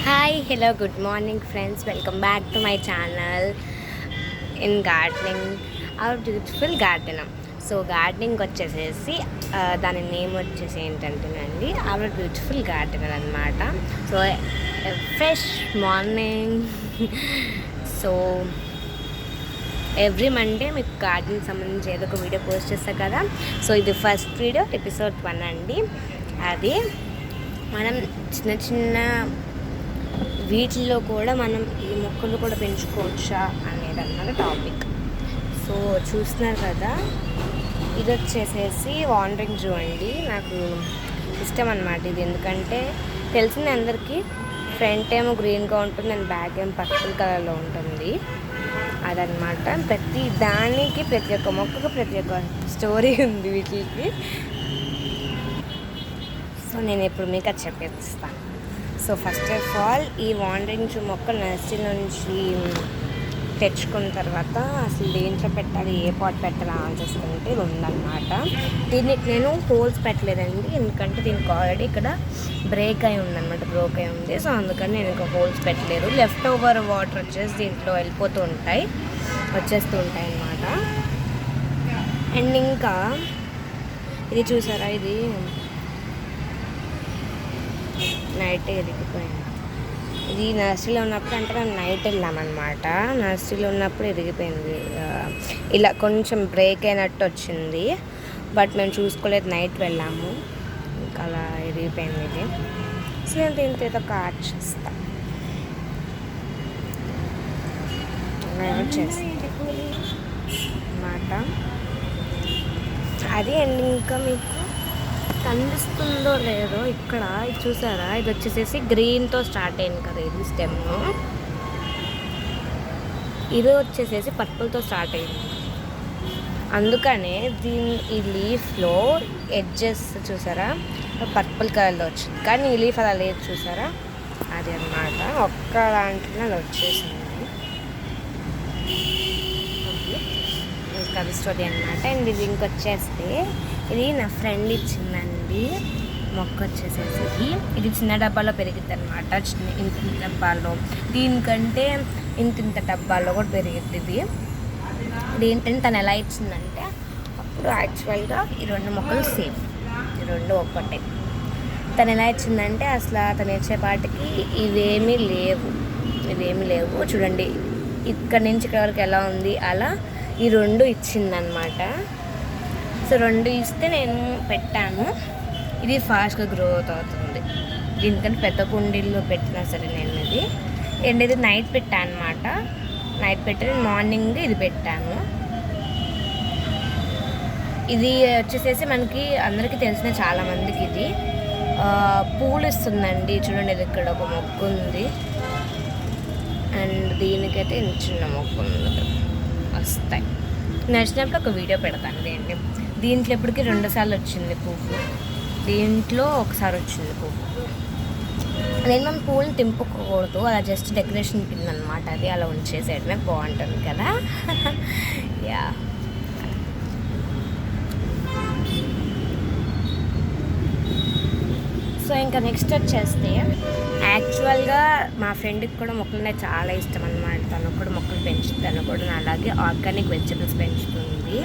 Hi hello good morning friends, welcome back to my channel in gardening our beautiful garden. So gardening వచ్చేసేసి దాని name వచ్చేసి ఏంటంటేనండి our beautiful gardener అనమాట. So fresh morning. So every Monday మీకు గార్డెన్కి సంబంధించి ఏదో ఒక వీడియో పోస్ట్ చేస్తాను కదా. సో ఇది ఫస్ట్ వీడియో ఎపిసోడ్ 1 అండి. అది మనం చిన్న చిన్న వీటిల్లో కూడా మనం ఈ మొక్కలు కూడా పెంచుకోవచ్చా అనేది అన్నమాట టాపిక్. సో చూస్తున్నారు కదా, ఇది వచ్చేసేసి వాండరింగ్ జూ అండి. నాకు ఇష్టం అన్నమాట ఇది, ఎందుకంటే తెలిసింది అందరికీ ఫ్రంట్ ఏమో గ్రీన్గా ఉంటుంది అండ్ బ్యాక్ ఏమో పర్పుల్ కలర్లో ఉంటుంది. అదనమాట ప్రతి దానికి, ప్రతి ఒక్క మొక్కకు ప్రతి ఒక్క స్టోరీ ఉంది వీటికి. సో నేను ఇప్పుడు మీకు అది చెప్పేస్తాను. సో ఫస్ట్ ఆఫ్ ఆల్ ఈ వాండరింగ్ జూ మొక్క నర్సరీ నుంచి తెచ్చుకున్న తర్వాత అసలు దేంట్లో పెట్టాలి, ఏ పాట్ పెట్టాలి ఆలోచిస్తుంటే ఇది ఉందన్నమాట. దీనికి నేను హోల్స్ పెట్టలేదండి, ఎందుకంటే దీనికి ఆల్రెడీ ఇక్కడ బ్రేక్ అయి ఉందన్నమాట, బ్రోక్ అయి ఉంది. సో అందుకని నేను ఇంకా హోల్స్ పెట్టలేదు. లెఫ్ట్ ఓవర్ వాటర్ వచ్చేసి దీంట్లో వెళ్ళిపోతూ ఉంటాయి, వచ్చేస్తూ ఉంటాయి అన్నమాట. అండ్ ఇంకా ఇది చూసారా, ఇది నైట్ ఎరిగిపోయింది. ఇది నర్సరీలో ఉన్నప్పుడు, అంటే మేము నైట్ వెళ్ళామన్నమాట. నర్సరీలో ఉన్నప్పుడు ఎరిగిపోయింది, ఇలా కొంచెం బ్రేక్ అయినట్టు వచ్చింది. బట్ మేము చూసుకోలేదు, నైట్ వెళ్ళాము, ఇంకా అలా ఎరిగిపోయింది ఇది. సో నేను దీంతో ఏదో ఒక ఆర్ట్ చేస్తాను అన్నమాట. అది అండ్ ఇంకా మీకు కనిపిస్తుందో లేదో ఇక్కడ ఇది చూసారా, ఇది వచ్చేసేసి గ్రీన్తో స్టార్ట్ అయింది కదా ఇది స్టెమ్. ఇది వచ్చేసేసి పర్పుల్తో స్టార్ట్ అయింది, అందుకనే ఈ లీఫ్లో ఎడ్జెస్ చూసారా పర్పుల్ కలర్లో వచ్చింది. కానీ ఈ లీఫ్ అలా లేదు చూసారా, అది అన్నమాట ఒక్క దాంట్లో అది వచ్చేసింది. అది స్టోరీ అనమాట. అండ్ ఇది ఇంకొచ్చేస్తే ఇది నా ఫ్రెండ్ ఇచ్చిందండి మొక్క వచ్చేసేసి. ఇది చిన్న డబ్బాలో పెరిగిద్ది అనమాట, ఇంత డబ్బాలో, దీనికంటే ఇంత డబ్బాలో కూడా పెరిగిద్ది ఇది. ఏంటంటే తను ఎలా ఇచ్చిందంటే, అప్పుడు యాక్చువల్గా ఈ 2 మొక్కలు సేమ్, ఈ 2 ఒక్కటే. తను ఎలా ఇచ్చిందంటే అసలు తను ఇచ్చేపాటికి ఇవేమీ లేవు చూడండి, ఇక్కడి నుంచి ఇక్కడ వరకు ఎలా ఉంది అలా ఈ 2 ఇచ్చిందనమాట. సో 2 ఇస్తే నేను పెట్టాను. ఇది ఫాస్ట్గా గ్రోత్ అవుతుంది, దీనికంటే పెద్ద కుండీల్లో పెట్టినా సరే నేను ఇది. అండ్ ఇది నైట్ పెట్టాను అనమాట. నైట్ పెట్టి మార్నింగ్ ఇది పెట్టాను. ఇది వచ్చేసేసి మనకి అందరికీ తెలిసిన చాలామందికి ఇది పూలు ఇస్తుందండి. చూడండి, ఇది ఇక్కడ ఒక మొక్క ఉంది, అండ్ దీనికైతే చిన్న మొక్క ఉంది, వస్తాయి. నచ్చినప్పుడు ఒక వీడియో పెడతాను అండి. దీంట్లో ఎప్పటికీ 2 సార్లు వచ్చింది పువ్వు, దీంట్లో ఒకసారి వచ్చింది పువ్వు. నేను మనం పూలను తింపుకోకూడదు, అలా జస్ట్ డెకరేషన్ కింద అనమాట, అది అలా ఉంచేసేయడమే బాగుంటుంది కదా. యా, సో ఇంకా నెక్స్ట్ వచ్చేస్తే యాక్చువల్గా మా ఫ్రెండ్కి కూడా మొక్కలు అంటే చాలా ఇష్టం అనమాట. తను కూడా మొక్కలు పెంచుతుంది, తను కూడా అలాగే ఆర్గానిక్ వెజిటబుల్స్ పెంచుతుంది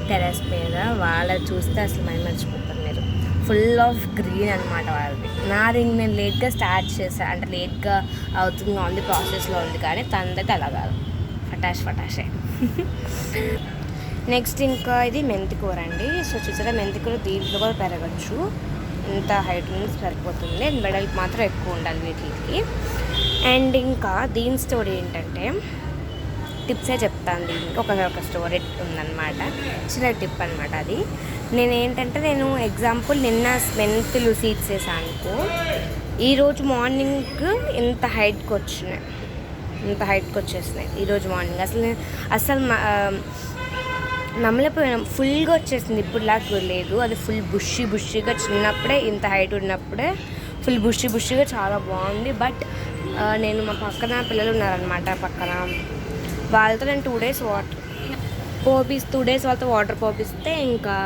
టెర్రస్ మీద. వాళ్ళ చూస్తే అసలు మర్చిపోతారు మీరు, ఫుల్ ఆఫ్ గ్రీన్ అనమాట వాళ్ళది. నాది నేను లేట్గా స్టార్ట్ చేశాను, అంటే లేట్గా అవుతుంది, ఉంది ప్రాసెస్లో ఉంది. కానీ తనదైతే అలా కాదు, ఫటాషే. నెక్స్ట్ ఇంకా ఇది మెంతికూర అండి. సో చూసారా, మెంతికూర దీంట్లో కూడా పెరగచ్చు, ఇంత హైట్ నుంచి సరిపోతుంది. అండ్ వెడల్పు మాత్రం ఎక్కువ ఉండాలి వీటికి. అండ్ ఇంకా దీని స్టోరీ ఏంటంటే, టిప్సే చెప్తాను. దీనికి ఒక స్టోరీ ఉందన్నమాట, చిన్న టిప్ అనమాట అది. నేను ఎగ్జాంపుల్ నిన్న మెంతులు సీడ్స్ వేసాను అనుకో, ఈరోజు మార్నింగ్ ఇంత హైట్కి వచ్చేసినాయి ఈరోజు మార్నింగ్. అసలు నమ్మలేకపోయినాం, ఫుల్గా వచ్చేసింది. ఇప్పుడులాగా లేదు, అది ఫుల్ బుషీగా చిన్నప్పుడే ఇంత హైట్ ఉన్నప్పుడే ఫుల్ బుషీగా చాలా బాగుంది. బట్ నేను మా పక్కన పిల్లలు ఉన్నారనమాట, పక్కన వాళ్ళతో నేను 2 days వాళ్ళతో వాటర్ పోపిస్తే ఇంకా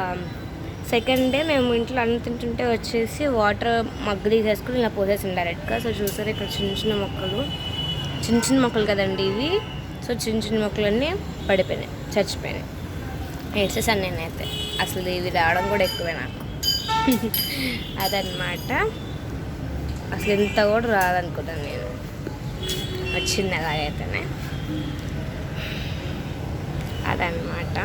సెకండ్ డే మేము ఇంట్లో అన్నం తింటుంటే వచ్చేసి వాటర్ మగ్గు తీసేసుకుని ఇలా పోసేసింది డైరెక్ట్గా. సో చూసారు ఇక్కడ చిన్న చిన్న మొక్కలు కదండి ఇవి. సో చిన్న మొక్కలన్నీ పడిపోయినాయి, చచ్చిపోయినాయి. ఏడ్చేసాను నేనైతే, అసలు ఇవి రావడం కూడా ఎక్కువే నాకు. అదనమాట, అసలు ఇంత కూడా రాదనుకున్నాను నేను, వచ్చింది అలాగైతేనే. అదనమాట.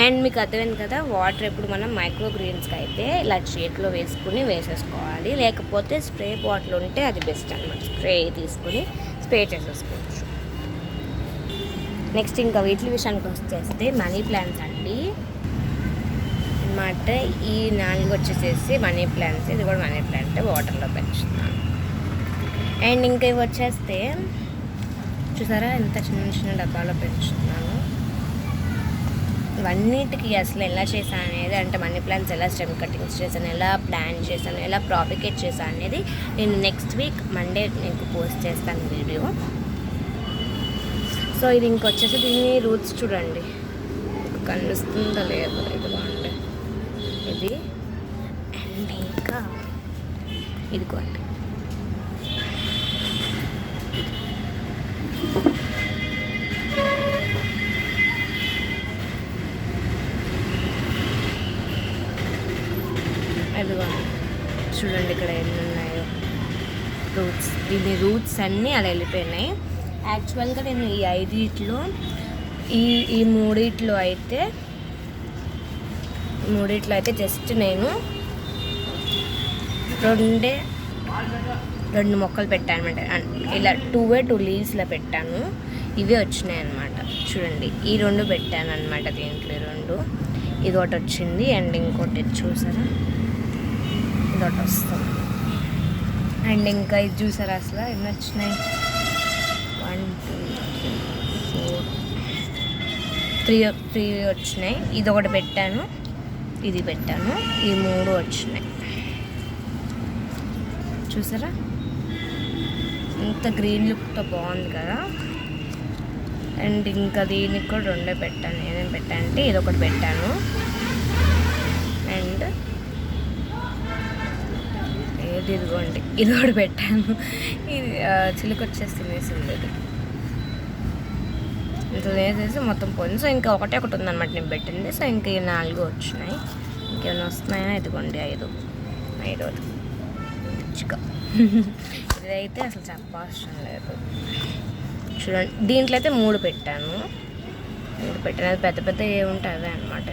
అండ్ మీకు అర్థమైంది కదా, వాటర్ ఎప్పుడు మనం మైక్రో గ్రీన్స్కి అయితే ఇలా చేతిలో వేసేసుకోవాలి, లేకపోతే స్ప్రే బాటిల్ ఉంటే అది బెస్ట్ అనమాట. స్ప్రే తీసుకుని స్ప్రే చేసేసుకోవచ్చు. నెక్స్ట్ ఇంకా వీటి విషయానికి వచ్చేస్తే మనీ ప్లాంట్స్ అండి అనమాట. ఈ 4 వచ్చేసేసి మనీ ప్లాంట్స్. ఇది కూడా మనీ ప్లాంట్, వాటర్లో పెంచుతున్నాను. అండ్ ఇంకా ఇవి వచ్చేస్తే చూసారా ఎంత చిన్న డబ్బాలో పెంచుతున్నాను. ఇవన్నిటికీ అసలు ఎలా చేశాను అనేది, అంటే మనీ ప్లాంట్స్ ఎలా స్టెమ్ కటింగ్స్ చేశాను, ఎలా ప్లాన్ చేశాను, ఎలా ప్రాపికేట్ చేశాను అనేది నేను నెక్స్ట్ వీక్ మండే మీకు పోస్ట్ చేస్తాను వీడియో. సో ఇది ఇంకొచ్చేసి దీని రూట్స్ చూడండి, కనిపిస్తుందో లేదు, ఇది బాగుంది ఇది. అండ్ ఇంకా ఇదిగోండి, అదిగోండి చూడండి ఇక్కడ ఎన్ని ఉన్నాయో రూట్స్. దీని రూట్స్ అన్నీ అలా వెళ్ళిపోయినాయి. యాక్చువల్గా నేను ఈ 5 ఈ మూడిట్లో అయితే జస్ట్ నేను 2 మొక్కలు పెట్టాను అనమాట. ఇలా 2 లీవ్స్లో పెట్టాను, ఇవే వచ్చినాయి అనమాట. చూడండి ఈ 2 పెట్టాను అనమాట దీంట్లో. 2 ఇది ఒకటి వచ్చింది, అండ్ ఇంకోటి చూసారా ఇది ఒకటి వస్తుంది. అండ్ ఇంకా ఇది చూసారా అసలు ఎన్ని వచ్చినాయి, 1 2 3 వచ్చినాయి. ఇది ఒకటి పెట్టాను, ఇది పెట్టాను, ఈ 3 వచ్చినాయి. చూసారా ఇంత గ్రీన్ లుక్తో బాగుంది కదా. అండ్ ఇంకా దీనికి కూడా 2 పెట్టాను. ఏమేమి పెట్టాను అంటే ఇది ఒకటి పెట్టాను, అండ్ ఇదిగోండి ఇది ఒకటి పెట్టాను. ఇది చిలుక వచ్చేసి తినేసింది, ఇది ఇంత వేసేసి మొత్తం పోయింది. సో ఇంకా ఒకటి ఉందన్నమాట నేను పెట్టింది. సో ఇంకా ఈ 4 వచ్చినాయి. ఇంకేమైనా వస్తున్నాయా, ఇదిగోండి 5 చిక్క. ఇదైతే అసలు చెప్పవసరం లేదు. చూడండి దీంట్లో అయితే 3 పెట్టాను. అది పెద్ద ఏముంటాయి అవే అనమాట.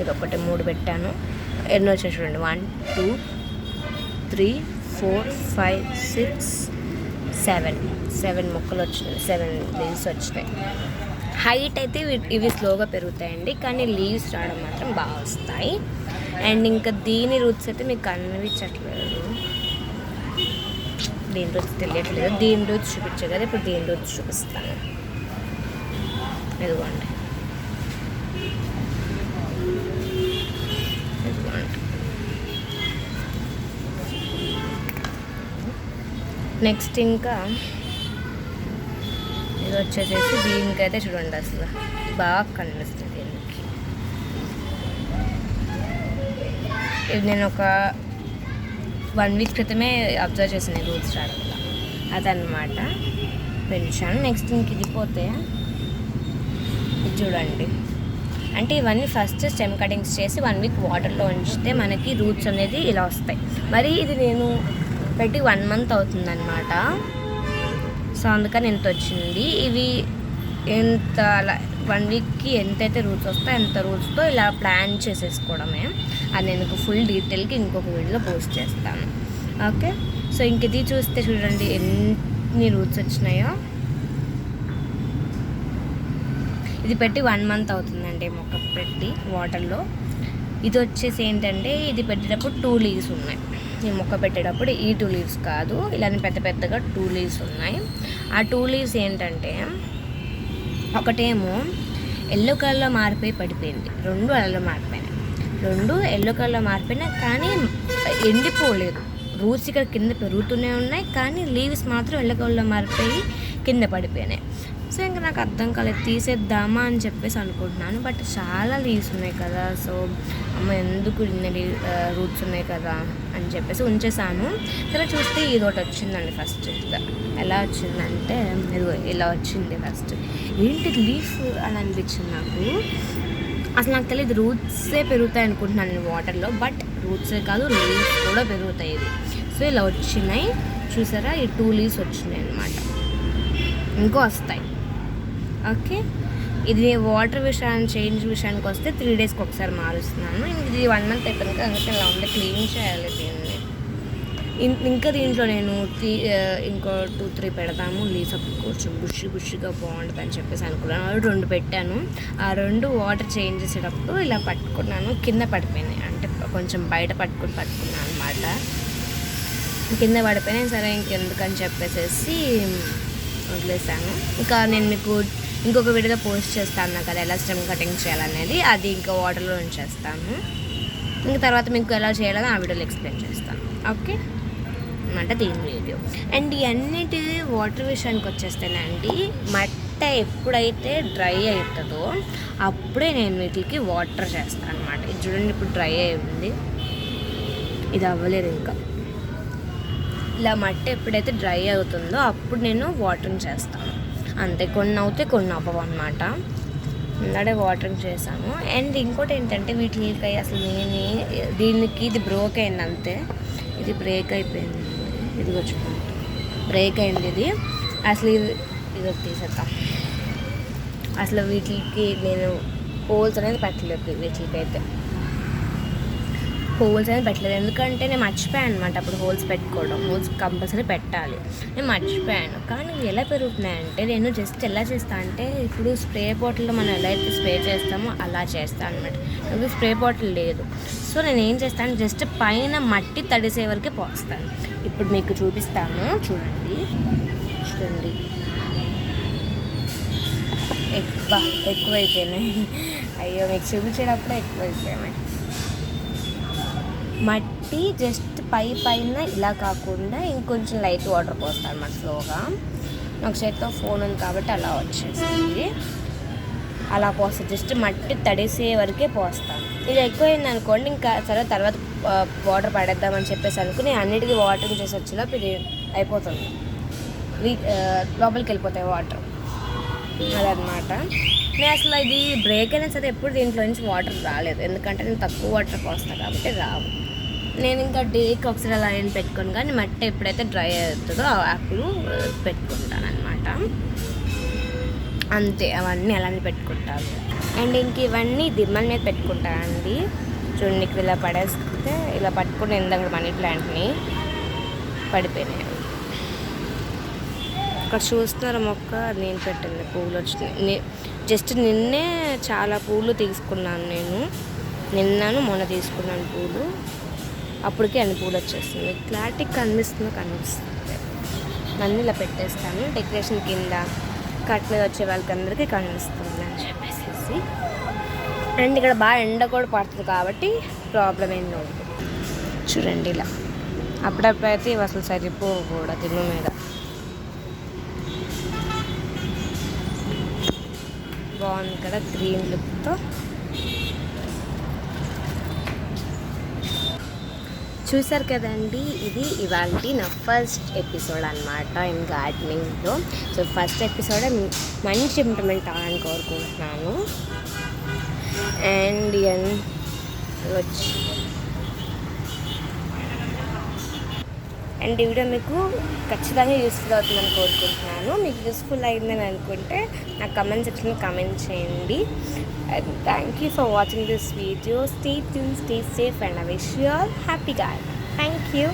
ఇదొకటి 3 పెట్టాను. ఎన్నో వచ్చాయి చూడండి, 1 2 3 4 5 6 7 మొక్కలు వచ్చినాయి, 7 లీవ్స్ వచ్చినాయి. హైట్ అయితే ఇవి స్లోగా పెరుగుతాయండి, కానీ లీవ్స్ రావడం మాత్రం బాగా వస్తాయి. అండ్ ఇంకా దీని రూట్స్ అయితే మీకు కనిపించట్లేదు, దీని రూట్స్ తెలియట్లేదు. దీని రూట్స్ చూపించే కదా, ఇప్పుడు దీని రూట్స్ చూపిస్తాను. ఇదిగోండి నెక్స్ట్ ఇంకా ఇది వచ్చేసేసి దీనికైతే చూడండి అసలు బాగా కనిపిస్తుంది. దీనికి ఇది నేను ఒక 1 వీక్ క్రితమే అబ్జర్వ్ చేసాను రూట్స్ రావడం, అదనమాట పెంచాను. నెక్స్ట్ ఇంక ఇది పోతే ఇది చూడండి, అంటే ఇవన్నీ ఫస్ట్ స్టెమ్ కటింగ్స్ చేసి 1 వీక్ వాటర్లో ఉంచితే మనకి రూట్స్ అనేది ఇలా వస్తాయి. మరి ఇది నేను పెట్టి 1 మంత్ అవుతుందన్నమాట. సో అందుకని ఎంత వచ్చింది. ఇవి ఎంత 1 వీక్కి ఎంతైతే రూట్స్ వస్తాయో అంత రూట్స్తో ఇలా ప్లాన్ చేసేసుకోవడమే. అది నేను ఫుల్ డీటెయిల్కి ఇంకొక వీడియోలో పోస్ట్ చేస్తాను. ఓకే, సో ఇంక ఇది చూస్తే చూడండి ఎన్ని రూట్స్ వచ్చినాయో. ఇది పెట్టి 1 మంత్ అవుతుందండి మొక్క పెట్టి వాటర్లో. ఇది వచ్చేసి ఏంటంటే ఇది పెట్టేటప్పుడు 2 లీవ్స్ ఉన్నాయి. ఈ మొక్క పెట్టేటప్పుడు ఈ 2 లీవ్స్ కాదు, ఇలానే పెద్దగా 2 లీవ్స్ ఉన్నాయి. ఆ 2 లీవ్స్ ఏంటంటే ఒకటేమో ఎల్లో కలర్లో మారిపోయి పడిపోయింది, 2 అలలో మారిపోయినాయి. 2 ఎల్లో కలర్లో మారిపోయినాయి, కానీ ఎండిపోలేదు. రూట్స్ ఇక్కడ కింద పెరుగుతూనే ఉన్నాయి, కానీ లీవ్స్ మాత్రం ఎల్లో కలర్లో మారిపోయి కింద పడిపోయినాయి. సో ఇంకా నాకు అర్థం కాలేదు, తీసేద్దామా అని చెప్పేసి అనుకుంటున్నాను. బట్ చాలా లీవ్స్ ఉన్నాయి కదా, సో అమ్మ ఎందుకు ఇన్ని రూట్స్ ఉన్నాయి కదా అని చెప్పేసి ఉంచేసాను. సరే చూస్తే ఇది ఒకటి వచ్చిందండి. ఫస్ట్ ఎలా వచ్చిందంటే ఇలా వచ్చింది. ఫస్ట్ ఏంటి లీఫ్ అని అనిపించింది నాకు. అసలు నాకు తెలియదు రూట్సే పెరుగుతాయి అనుకుంటున్నాను నేను వాటర్లో, బట్ రూట్సే కాదు లీవ్స్ కూడా పెరుగుతాయి ఇది. సో ఇలా వచ్చినాయి చూసారా, ఈ 2 లీవ్స్ వచ్చినాయి అన్నమాట, ఇంకో వస్తాయి. ఓకే, ఇది వాటర్ చేంజ్ విషయానికి వస్తే 3 డేస్కి ఒకసారి మారుస్తున్నాను. ఇది 1 మంత్ అయిపోయింది కదా, అందుకే ఇలా ఉంది, క్లీన్ చేయాలి దీన్ని. ఇంకా దీంట్లో నేను ఇంకో 2-3 పెడతాము, లీవ్స్ కొంచెం బుష్గా బాగుంటుంది అని చెప్పేసి అనుకున్నాను. 2 పెట్టాను. ఆ 2 వాటర్ చేంజ్ చేసేటప్పుడు ఇలా పట్టుకున్నాను, కింద పడిపోయినాయి. అంటే కొంచెం బయట పట్టుకున్నాను అనమాట, కింద పడిపోయినాయి. సరే ఇంకెందుకని చెప్పేసి వదిలేసాను. ఇంకా నేను మీకు ఇంకొక వీడియోలో పోస్ట్ చేస్తాను కదా ఎలా స్టెమ్ కటింగ్ చేయాలనేది, అది ఇంకా వాటర్లో ఉంచేస్తాను. ఇంకా తర్వాత మీకు ఎలా చేయాలని ఆ వీడియోలో ఎక్స్ప్లెయిన్ చేస్తాను. ఓకే అనమాట దీని వీడియో. అండ్ ఇవన్నిటి వాటర్ విషయానికి వచ్చేస్తేనండి, మట్ట ఎప్పుడైతే డ్రై అవుతుందో అప్పుడే నేను వీటికి వాటర్ చేస్తాను అనమాట. ఇది చూడండి, ఇప్పుడు డ్రై అయింది, ఇది అవ్వలేదు ఇంకా. ఇలా మట్టి ఎప్పుడైతే డ్రై అవుతుందో అప్పుడు నేను వాటరింగ్ చేస్తాను. అంతే, కొన్ని అవుతాయి కొన్ని అవ్వవు అనమాట. ముందడే వాటరింగ్ చేశాను. అండ్ ఇంకోటి ఏంటంటే వీటికి అసలు దీనికి ఇది బ్రేక్ అయింది అంతే, ఇది బ్రేక్ అయిపోయింది, ఇది వచ్చుకుంటుంది బ్రేక్ అయింది ఇది. అసలు ఇది తీసేద్దాం. అసలు వీటికి నేను హోల్స్ అనేది పెట్టలేదు, వీటికైతే హోల్స్ అనేది పెట్టలేదు. ఎందుకంటే నేను మర్చిపోయాను అనమాట అప్పుడు హోల్స్ పెట్టుకోవడం. హోల్స్ కంపల్సరీ పెట్టాలి, నేను మర్చిపోయాను. కానీ ఇవి ఎలా పెరుగుతున్నాయంటే నేను జస్ట్ ఎలా చేస్తాను అంటే, ఇప్పుడు స్ప్రే బాటిల్లో మనం ఎలా అయితే స్ప్రే చేస్తామో అలా చేస్తాను అనమాట. నాకు స్ప్రే బాటిల్ లేదు, సో నేను ఏం చేస్తాను, జస్ట్ పైన మట్టి తడిసే వరకే పోస్తాను. ఇప్పుడు మీకు చూపిస్తాను, చూడండి. ఎక్కువైపోయినాయి. అయ్యో, మీకు చూపించేటప్పుడే ఎక్కువైపోయినాయి. మట్టి జస్ట్ పైన ఇలా కాకుండా ఇంకొంచెం లైట్ వాటర్ పోస్తాను అన్నమాట స్లోగా. నాకు చేతితో ఫోన్ ఉంది కాబట్టి అలా వచ్చేసింది. అలా పోస్తాను, జస్ట్ మట్టి తడిసే వరకే పోస్తాను. ఇది ఎక్కువైంది అనుకోండి, ఇంకా సరే తర్వాత వాటర్ పడేద్దామని చెప్పేసి అనుకుని అన్నిటికీ వాటరింగ్ చేసి వచ్చేలోపు ఇది అయిపోతుంది, లోపలికి వెళ్ళిపోతాయి వాటర్. అదనమాట. నేను అసలు ఇది బ్రేక్ అయినా సరే ఎప్పుడు దీంట్లో నుంచి వాటర్ రాలేదు, ఎందుకంటే నేను తక్కువ వాటర్ పోస్తాను కాబట్టి రావు. నేను ఇంకా డేకి ఒకసారి అలా ఏం పెట్టుకోను, కానీ మట్టి ఎప్పుడైతే డ్రై అవుతుందో అప్పుడు పెట్టుకుంటాను అనమాట. అంతే, అవన్నీ అలానే పెట్టుకుంటాను. అండ్ ఇంక ఇవన్నీ దిమ్మల మీద పెట్టుకుంటానండి. చూడండి, ఇక్కడ ఇలా పడేస్తే ఇలా పట్టుకుని ఇందాక మనీ ప్లాంట్ని పడిపోయినాయి. ఇక్కడ చూస్తున్నారు మొక్క నేను పెట్టింది, పువ్వులు వచ్చినాయి. జస్ట్ నిన్నే చాలా పూలు తీసుకున్నాను నేను, మొన్న తీసుకున్నాను పూలు. అప్పటికే అన్ని పూలు వచ్చేస్తుంది, క్లారిటీ కనిపిస్తుంది. అన్నీ ఇలా పెట్టేస్తాను డెకరేషన్ కింద, కట్ మీద వచ్చే వాళ్ళకందరికీ కనిపిస్తుంది అని చెప్పేసి. అండ్ ఇక్కడ బాగా ఎండ కూడా పడుతుంది కాబట్టి ప్రాబ్లం ఏం లేదు. చూడండి ఇలా అప్పుడప్పుడు అయితే ఇవి అసలు సరిపోవు కూడా దిమ్మ మీద. బాగుంది కదా గ్రీన్ లుక్తో. చూసారు కదండి, ఇది ఇవాళ నా ఫస్ట్ ఎపిసోడ్ అనమాట ఇన్ గార్డెనింగ్లో. సో ఫస్ట్ ఎపిసోడ్ మంచి ఇంప్రూవ్మెంట్ అవ్వాలని కోరుకుంటున్నాను. అండ్ అండ్ ఈ వీడియో మీకు ఖచ్చితంగా యూస్ఫుల్ అవుతుందని కోరుకుంటున్నాను. మీకు యూస్ఫుల్ అయిందని అనుకుంటే నాకు కమెంట్ సెక్షన్లో కమెంట్ చేయండి. Thank you for watching this video. Stay tune, stay safe, and I wish you all happy gardening. Thank you.